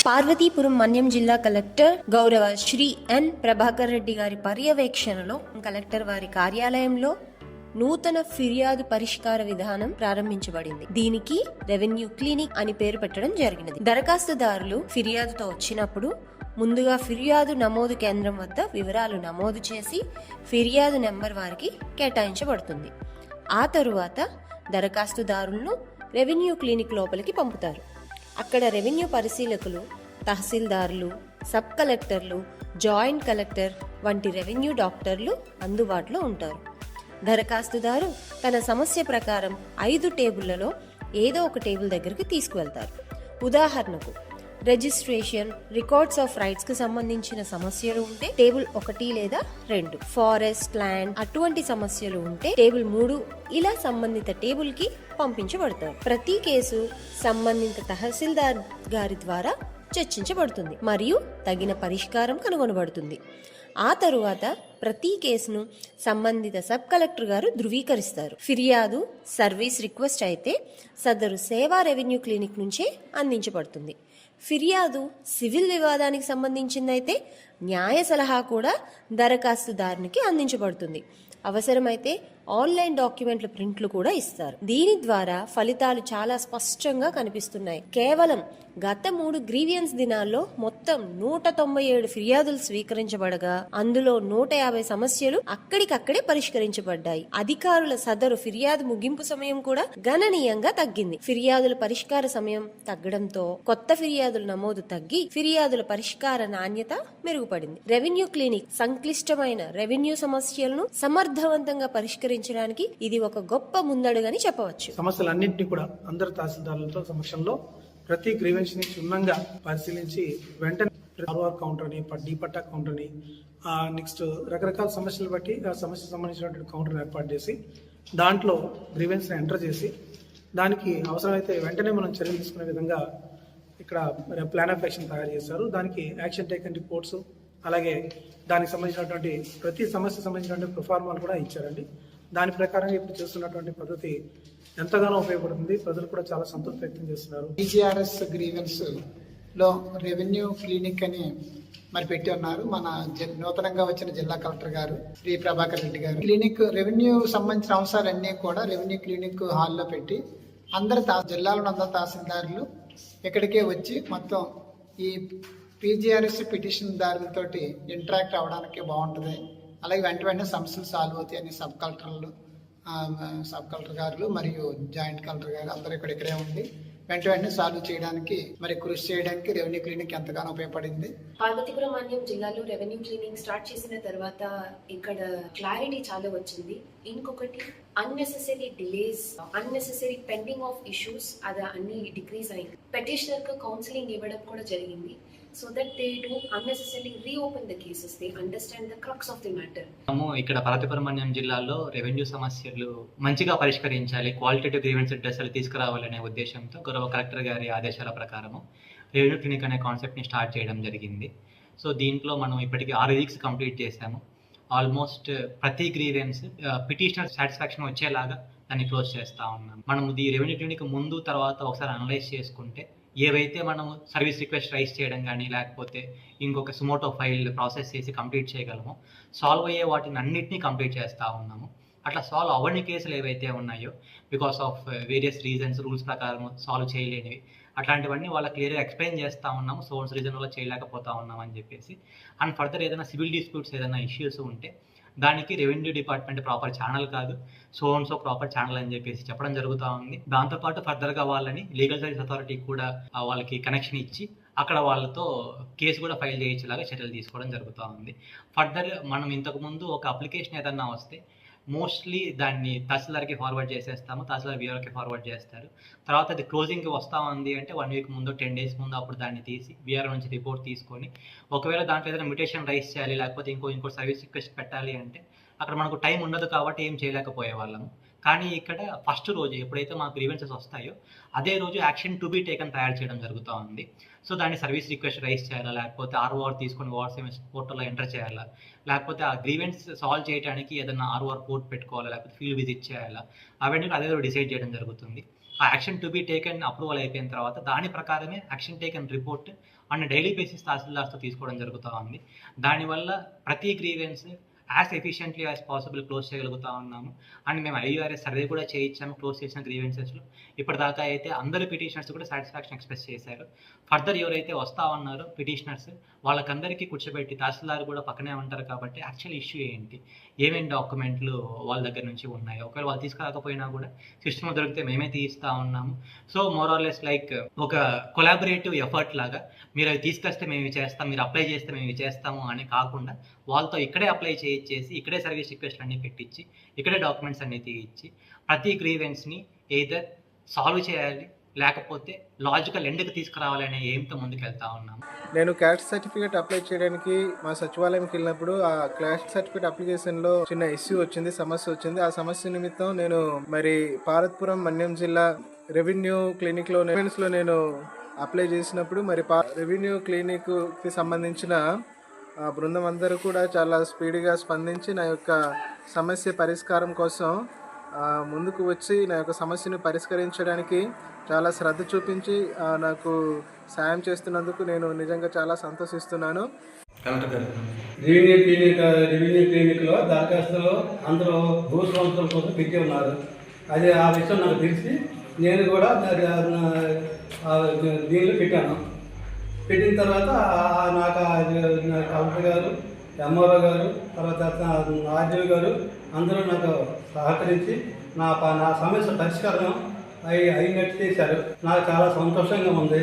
పార్వతీపురం మన్యం జిల్లా కలెక్టర్ గౌరవ శ్రీ ఎన్ ప్రభాకర్ రెడ్డి గారి పర్యవేక్షణలో కలెక్టర్ వారి కార్యాలయంలో నూతన ఫిర్యాదు పరిష్కార విధానం ప్రారంభించబడింది. దీనికి రెవెన్యూ క్లినిక్ అని పేరు పెట్టడం జరిగినది. దరఖాస్తుదారులు ఫిర్యాదుతో వచ్చినప్పుడు ముందుగా ఫిర్యాదు నమోదు కేంద్రం వద్ద వివరాలు నమోదు చేసి ఫిర్యాదు నెంబర్ వారికి కేటాయించబడుతుంది. ఆ తరువాత దరఖాస్తుదారులను రెవెన్యూ క్లినిక్ లోపలికి పంపుతారు. అక్కడ రెవెన్యూ పరిశీలకులు, తహసీల్దారులు, సబ్ కలెక్టర్లు, జాయింట్ కలెక్టర్ వంటి రెవెన్యూ డాక్టర్లు అందుబాటులో ఉంటారు. దరఖాస్తుదారు తన సమస్య ప్రకారం 5 టేబుళ్లలో ఏదో ఒక టేబుల్ దగ్గరికి తీసుకువెళ్తారు. ఉదాహరణకు రిజిస్ట్రేషన్, రికార్డ్స్ ఆఫ్ రైట్స్ కు సంబంధించిన సమస్యలు ఉంటే టేబుల్ 1 లేదా 2, ఫారెస్ట్, ల్యాండ్ అటువంటి సమస్యలు ఉంటే టేబుల్ 3 ఇలా సంబంధిత టేబుల్ కి పంపించబడతారు. ప్రతి కేసు సంబంధిత తహసీల్దార్ గారి ద్వారా చర్చించబడుతుంది మరియు తగిన పరిష్కారం కనుగొనబడుతుంది. ఆ తరువాత ప్రతి కేసును సంబంధిత సబ్ కలెక్టర్ గారు ధృవీకరిస్తారు. ఫిర్యాదు సర్వీస్ రిక్వెస్ట్ అయితే సదరు సేవా రెవెన్యూ క్లినిక్ నుంచే అందించబడుతుంది. ఫిర్యాదు సివిల్ వివాదానికి సంబంధించిందైతే న్యాయ సలహా కూడా దరఖాస్తుదారునికి అందించబడుతుంది. అవసరమైతే ఆన్లైన్ డాక్యుమెంట్ల ప్రింట్లు కూడా ఇస్తారు. దీని ద్వారా ఫలితాలు చాలా స్పష్టంగా కనిపిస్తున్నాయి. కేవలం గత 3 గ్రీవియన్స్ దినాల్లో మొత్తం 197 ఫిర్యాదులు స్వీకరించబడగా అందులో 150 సమస్యలు అక్కడికక్కడే పరిష్కరించబడ్డాయి. అధికారుల సదరు ఫిర్యాదు ముగింపు సమయం కూడా గణనీయంగా తగ్గింది. ఫిర్యాదుల పరిష్కార సమయం తగ్గడంతో కొత్త ఫిర్యాదుల నమోదు తగ్గి ఫిర్యాదుల పరిష్కార నాణ్యత మెరుగుపడింది. రెవెన్యూ క్లినిక్ సంక్లిష్టమైన రెవెన్యూ సమస్యలను సమర్థవంతంగా పరిష్కరించడానికి ఇది ఒక గొప్ప ముందడుగని చెప్పవచ్చు. సమస్యలన్నింటినీ కూడా అందరు తహసీల్దారులతో సమక్షంలో ప్రతి గ్రీవెన్స్ ని క్షుణ్ణంగా పరిశీలించి వెంటనే ఆర్ఆర్ కౌంటర్ అని, డీపట్టా కౌంటర్ అని, నెక్స్ట్ రకరకాల సమస్యలు బట్టి ఆ సమస్యకు సంబంధించినటువంటి కౌంటర్ ఏర్పాటు చేసి దాంట్లో గ్రీవెన్స్ ని ఎంటర్ చేసి దానికి అవసరమైతే వెంటనే మనం చర్యలు తీసుకునే విధంగా ఇక్కడ ప్లాన్ ఆఫ్ యాక్షన్ తయారు చేశారు. దానికి యాక్షన్ టేకన్ రిపోర్ట్స్, అలాగే దానికి సంబంధించినటువంటి ప్రతి సమస్య సంబంధించినటువంటి ప్రొఫార్మాలు కూడా ఇచ్చారండి. దాని ప్రకారంగా ఇప్పుడు చేస్తున్నటువంటి పద్ధతి ఎంతగానో ఉపయోగపడుతుంది. ప్రజలు కూడా చాలా సంతృప్తి వ్యక్తం చేస్తున్నారు. PGRS గ్రీవెన్స్ లో రెవెన్యూ క్లినిక్ అని మరి పెట్టి ఉన్నారు మన నూతనంగా వచ్చిన జిల్లా కలెక్టర్ గారు శ్రీ ప్రభాకర్ రెడ్డి గారు. క్లినిక్ రెవెన్యూ సంబంధించిన అంశాలన్నీ కూడా రెవెన్యూ క్లినిక్ హాల్లో పెట్టి అందరు జిల్లాలో అందరు తహసీల్దారులు ఇక్కడికే వచ్చి మొత్తం ఈ PGRS పిటిషన్ దారులతోటి ఇంటరాక్ట్ అవ్వడానికి బాగుంటుంది. అలాగే వెంటనే సమస్యలు సాల్వ్ అవుతాయని సబ్ కలెక్టర్ గారు మరియు జాయింట్ కలెక్టర్ గారు అందరూ ఇక్కడే ఉండి వెంటనే సాల్వ్ చేయడానికి మరి కృషి చేయడానికి రెవెన్యూ క్లినిక్ ఎంతగానో ఉపయోగపడింది. పార్వతీపురం మన్యం జిల్లాలో రెవెన్యూ క్లినిక్ స్టార్ట్ చేసిన తర్వాత ఇక్కడ క్లారిటీ చాలా వచ్చింది. ఇంకొకటి unnecessary delays, unnecessary pending of issues అది అన్ని డిక్రీజ్ అయింది. పెటిషనర్ కు కౌన్సిలింగ్ ఇవ్వడం కూడా జరిగింది. So that they don't unnecessarily reopen the cases, they understand the crux of the matter. ఇక్కడ పార్వతీపురం మన్యం జిల్లాలో రెవెన్యూ సమస్యలు మంచిగా పరిష్కరించాలి, క్వాలిటేటివ్ గ్రీవెన్స్ రిడ్రెసల్ తీసుకురావాలనే ఉద్దేశంతో గౌరవ కలెక్టర్ గారి ఆదేశాల ప్రకారము రెవెన్యూ క్లినిక్ అనే కాన్సెప్ట్ని స్టార్ట్ చేయడం జరిగింది. సో దీంట్లో మనం ఇప్పటికీ 6 వీక్స్ కంప్లీట్ చేశాము. ఆల్మోస్ట్ ప్రతి గ్రీవెన్స్ పిటిషనర్ సాటిస్ఫాక్షన్ వచ్చేలాగా దాన్ని క్లోజ్ చేస్తూ ఉన్నాం. మనం ఈ రెవెన్యూ క్లినిక్ ముందు తర్వాత ఒకసారి అనలైజ్ చేసుకుంటే ఏవైతే మనము సర్వీస్ రిక్వెస్ట్ రైజ్ చేయడం కానీ లేకపోతే ఇంకొక సుమోటో ఫైల్ ప్రాసెస్ చేసి కంప్లీట్ చేయగలము, సాల్వ్ అయ్యే వాటిని అన్నింటినీ కంప్లీట్ చేస్తూ ఉన్నాము. అట్లా సాల్వ్ అవ్వని కేసులు ఏవైతే ఉన్నాయో because of various reasons, rules ప్రకారం సాల్వ్ చేయలేనివి అట్లాంటివన్నీ వాళ్ళకి క్లియర్గా ఎక్స్ప్లెయిన్ చేస్తూ ఉన్నాము. సోర్స్ రీజన్ వల్ల చేయలేకపోతా ఉన్నాం అని చెప్పేసి. అండ్ ఫర్దర్ ఏదైనా సివిల్ డిస్ప్యూట్స్ ఏదైనా ఇష్యూస్ ఉంటే దానికి రెవెన్యూ డిపార్ట్మెంట్ ప్రాపర్ ఛానల్ కాదు, సో ప్రాపర్ ఛానల్ అని చెప్పేసి చెప్పడం జరుగుతూ ఉంది. దాంతోపాటు ఫర్దర్గా వాళ్ళని లీగల్ సర్వీస్ అథారిటీ కూడా వాళ్ళకి కనెక్షన్ ఇచ్చి అక్కడ వాళ్ళతో కేసు కూడా ఫైల్ చేయించేలాగా చర్యలు తీసుకోవడం జరుగుతూ ఉంది. ఫర్దర్ మనం ఇంతకుముందు ఒక అప్లికేషన్ ఏదన్నా వస్తే మోస్ట్లీ దాన్ని తహసీల్దార్కి ఫార్వర్డ్ చేసేస్తాము, తహసీల్దార్ వీఆర్కి ఫార్వర్డ్ చేస్తారు. తర్వాత అది క్లోజింగ్కి వస్తూ ఉంది అంటే 1 వీక్ ముందు 10 డేస్ ముందు అప్పుడు దాన్ని తీసి వీఆర్ నుంచి రిపోర్ట్ తీసుకొని ఒకవేళ దాంట్లో ఏదైనా మ్యూటేషన్ రైజ్ చేయాలి లేకపోతే ఇంకో సర్వీస్ రిక్వెస్ట్ పెట్టాలి అంటే అక్కడ మనకు టైం ఉండదు కాబట్టి ఏం చేయలేకపోయే వాళ్ళము. కానీ ఇక్కడ ఫస్ట్ రోజు ఎప్పుడైతే మాకు గ్రీవెన్సెస్ వస్తాయో అదే రోజు యాక్షన్ టు బి టేకన్ తయారు చేయడం జరుగుతూ ఉంది. సో దాన్ని సర్వీస్ రిక్వెస్ట్ రైజ్ చేయాలా లేకపోతే ఆర్ఓఆర్ తీసుకొని వాట్సాప్ పోర్టల్లో ఎంటర్ చేయాలా లేకపోతే ఆ గ్రీవెన్స్ సాల్వ్ చేయడానికి ఏదైనా ఆర్ఓఆర్ పోర్ట్ పెట్టుకోవాలా లేకపోతే ఫీల్డ్ విజిట్ చేయాలా అవన్నీ అదే రోజు డిసైడ్ చేయడం జరుగుతుంది. ఆ action to be taken approval అయిపోయిన తర్వాత దాని ప్రకారమే action taken report and daily basis తహసీల్దార్స్తో తీసుకోవడం జరుగుతూ ఉంది. దానివల్ల ప్రతి grievance as efficiently as possible close చేయగలుగుతా ఉన్నాము. అండ్ మేము IURS సర్వే కూడా చేయించాము క్లోజ్ చేసిన గ్రీవెన్సెస్లో. ఇప్పటిదాకా అయితే అందరు పిటిషనర్స్ కూడా సాటిస్ఫాక్షన్ ఎక్స్ప్రెస్ చేశారు. ఫర్దర్ ఎవరైతే వస్తా ఉన్నారో పిటిషనర్స్ వాళ్ళకందరికీ కూర్చోబెట్టి తహసీల్దార్ కూడా పక్కనే ఉంటారు కాబట్టి యాక్చువల్ ఇష్యూ ఏంటి, ఏమేమి డాక్యుమెంట్లు వాళ్ళ దగ్గర నుంచి ఉన్నాయి, ఒకవేళ వాళ్ళు తీసుకురాకపోయినా కూడా సిస్టమ్ దొరికితే మేమే తీయిస్తూ ఉన్నాము. So more or less like ఒక కొలాబరేటివ్ ఎఫర్ట్ లాగా మీరు అవి తీసుకొస్తే మేము ఇవి చేస్తాం, మీరు అప్లై చేస్తే మేము ఇవి చేస్తాము అని కాకుండా వాళ్ళతో ఇక్కడే అప్లై చేయించేసి ఇక్కడే సర్వీస్ రిక్వెస్ట్లు అన్నీ పెట్టించి ఇక్కడే డాక్యుమెంట్స్ అన్నీ తీయించి ప్రతి గ్రీవెన్స్ని ఎయిదర్ సాల్వ్ చేయాలి లేకపోతే లాజికల్ ఎండ్కి తీసుకురావాలనే ఎయిమ్తో ముందుకు వెళ్తా ఉన్నాము. నేను క్యాస్ట్ సర్టిఫికేట్ అప్లై చేయడానికి మా సచివాలయంకి వెళ్ళినప్పుడు ఆ క్యాస్ట్ సర్టిఫికేట్ అప్లికేషన్లో చిన్న ఇష్యూ వచ్చింది, సమస్య వచ్చింది. ఆ సమస్య నిమిత్తం నేను మరి పార్వతీపురం మన్యం జిల్లా రెవెన్యూ క్లినిక్లో నేను అప్లై చేసినప్పుడు మరి రెవెన్యూ క్లినిక్కి సంబంధించిన బృందం అందరూ కూడా చాలా స్పీడ్గా స్పందించి నా యొక్క సమస్య పరిష్కారం కోసం ముందుకు వచ్చి నా యొక్క సమస్యను పరిష్కరించడానికి చాలా శ్రద్ధ చూపించి నాకు సాయం చేస్తున్నందుకు నేను నిజంగా చాలా సంతోషిస్తున్నాను. రెవెన్యూ క్లినిక్లో దరఖాస్తులో అందరూ భూ సంవత్సరం కోసం పెట్టి ఉన్నారు. అది ఆ విషయం నాకు తెలిసి నేను కూడా దీనిలో పెట్టాను. పెట్టిన తర్వాత నాకు కలెక్టర్ గారు, MRO గారు, తర్వాత RDO గారు అందరూ నాకు సహకరించి నా సమస్య పరిష్కారం అయినట్టు చేశారు. నాకు చాలా సంతోషంగా ఉంది.